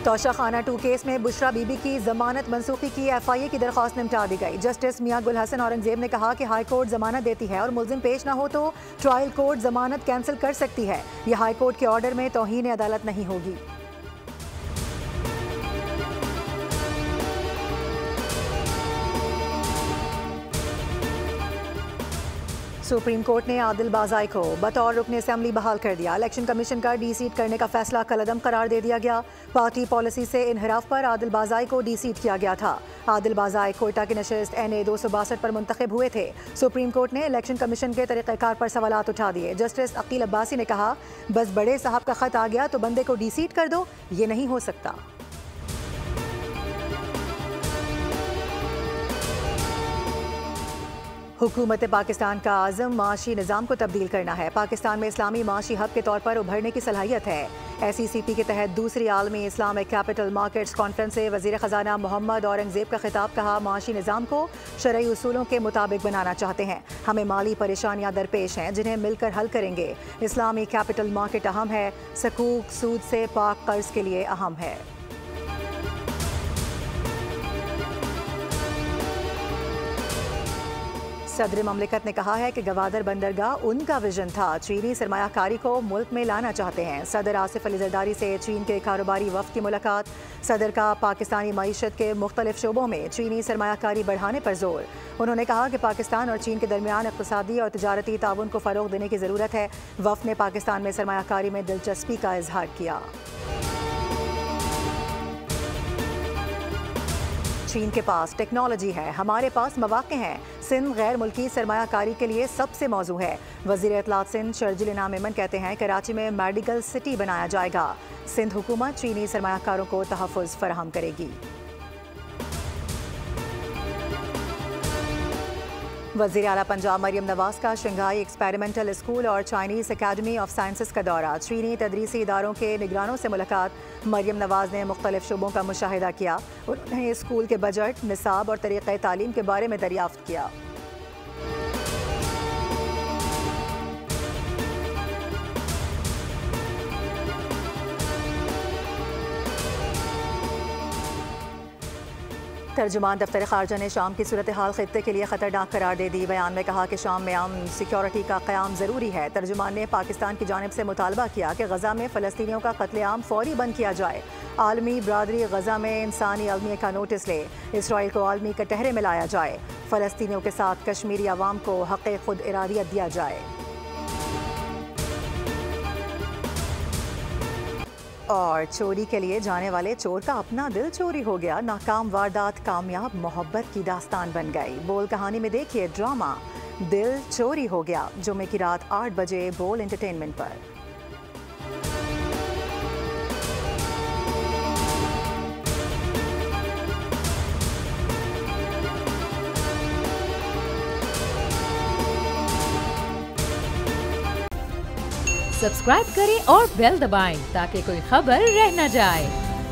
Toshakhana 2 case में बुशरा बीबी की जमानत मनसूखी की FIA की दरख्वास्त निपटा दी गई। जस्टिस मियां गुल हसन औरंगजेब ने कहा कि हाई कोर्ट जमानत देती है और मुल्जिम पेश न हो तो ट्रायल कोर्ट जमानत कैंसिल कर सकती है। यह हाई कोर्ट के ऑर्डर में तौहीन अदालत नहीं होगी। सुप्रीम कोर्ट ने आदिल बाज़ाई को बतौर रुकन असेंबली बहाल कर दिया। इलेक्शन कमीशन का डी-सीट करने का फैसला कलअदम करार दे दिया गया। पार्टी पॉलिसी से इनहराफ पर आदिल बाज़ाई को डी-सीट किया गया था। आदिल बाज़ाई कोयटा की नशिस्त NA 262 पर मुंतखब हुए थे। सुप्रीम कोर्ट ने इलेक्शन कमीशन के तरीक़ेकार पर सवालात उठा दिए। जस्टिस अकील अब्बासी ने कहा, बस बड़े साहब का खत आ गया तो बंदे को डी-सीट कर दो, ये नहीं हो सकता। हुकूमत पाकिस्तान का आज़म माशी निज़ाम को तब्दील करना है। पाकिस्तान में इस्लामी माशी हब के तौर पर उभरने की सलाहियत है। SECP के तहत दूसरी आलमी इस्लामिक कैपिटल मार्केट्स कॉन्फ्रेंस से वज़ीर ख़जाना मोहम्मद औरंगजेब का खिताब। कहा, माशी निज़ाम को शरई उसूलों के मुताबिक बनाना चाहते हैं। हमें माली परेशानियाँ दरपेश हैं जिन्हें मिलकर हल करेंगे। इस्लामी कैपिटल मार्केट अहम है, सकूक सूद से पाक कर्ज के लिए अहम है। सदर ममलिकत ने कहा है कि गवादर बंदरगाह उनका विजन था। चीनी सरमायाकारी को मुल्क में लाना चाहते हैं। सदर आसिफ अली जरदारी से चीन के कारोबारी वफ्द की मुलाकात। सदर का पाकिस्तानी मईशत के मुख्तलिफ शोबों में चीनी सरमायाकारी बढ़ाने पर जोर। उन्होंने कहा कि पाकिस्तान और चीन के दरमियान इक़्तिसादी और तिजारती ताउन को फ़रोग़ देने की ज़रूरत है। वफ्द ने पाकिस्तान में सरमायाकारी में दिलचस्पी का इजहार किया। चीन के पास टेक्नोलॉजी है, हमारे पास मौक़े हैं। सिंध गैर मुल्की सरमायाकारी के लिए सबसे मौजू है। वज़ीर इत्तलात सिंध शर्जिल इनाम मेमन कहते हैं कराची में मेडिकल सिटी बनाया जाएगा। सिंध हुकूमत चीनी सरमायाकारों को तहफ़्फ़ुज़ फराहम करेगी। वज़ीर आला पंजाब मरियम नवाज का शंघाई एक्सपेरिमेंटल स्कूल और चाइनीज़ अकेडमी ऑफ साइंसेस का दौरा। चीनी तदरीसी इदारों के निगरानों से मुलाकात। मरियम नवाज ने मुख्तलिफ शोबों का मुशाहिदा किया। उन्होंने स्कूल के बजट, निसाब और तरीक़े तालीम के बारे में दरियाफ्त किया। तर्जुमान दफ्तर खारजा ने शाम की सूरत हाल खित्ते के लिए खतरनाक करार दे दी। बयान में कहा कि शाम में अमन सिक्योरिटी का क़याम ज़रूरी है। तर्जुमान ने पाकिस्तान की जानिब से मुतालबा किया कि गज़ा में फ़लस्तीनियों का कत्लेआम फ़ौरी बंद किया जाए। आलमी बरादरी गज़ा में इंसानी अलमिया का नोटिस ले। इसराइल को आलमी कटहरे में लाया जाए। फ़लस्तीनियों के साथ कश्मीरी अवाम को हक़ खुद इरादियत दिया जाए। और चोरी के लिए जाने वाले चोर का अपना दिल चोरी हो गया। नाकाम वारदात कामयाब मोहब्बत की दास्तान बन गई। बोल कहानी में देखिए ड्रामा दिल चोरी हो गया। जुमे की रात 8 बजे बोल एंटरटेनमेंट पर। सब्सक्राइब करें और बेल दबाएं ताकि कोई खबर रह न जाए।